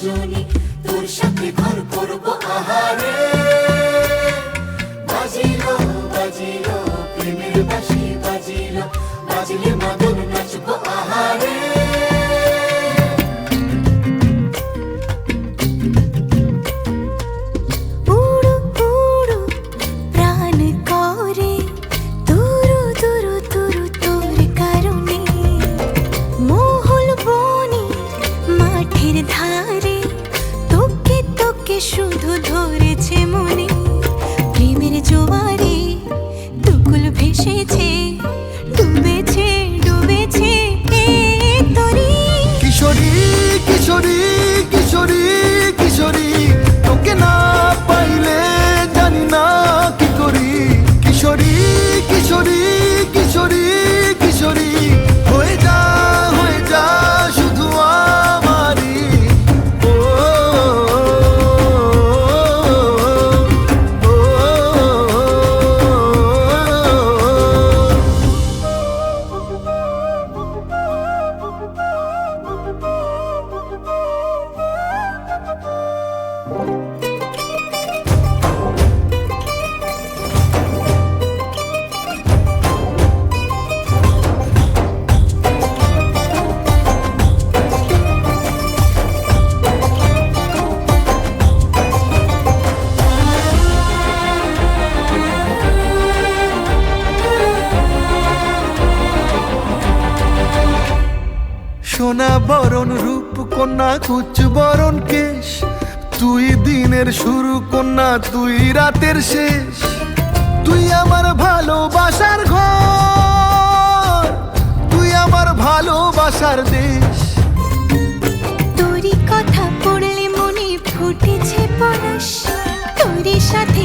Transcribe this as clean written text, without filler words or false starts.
রজনী, তোর সাথে ঘর করবো আহারে। বাজিলো বাজিলো প্রেমের বাঁশি, বাজিলো বাজিলে মাদল নাচবো আহারে। শুধু ধরেছে মনে প্রেমের জোয়ারে, দুকুল ভেসেছে, ডুবেছে ডুবেছে তরি। কিশোরী কিশোরী কিশোরী কিশোরী, তোকে না পাইলে জানি না কি করি। কিশোরী কিশোরী কিশোরী কিশোরী, হয়ে যা শুধু আমারই। সোনা বরণ রূপ কন্যা, কুচ বরণ কেশ, তুই দিনের শুরু কন্যা, তুই রাতের শেষ। তুই আমার ভালোবাসার ঘর, তুই আমার ভালোবাসার দেশ। তোরই কথা পড়লে মনে ফুটেছে পরশ, তোরই সাথে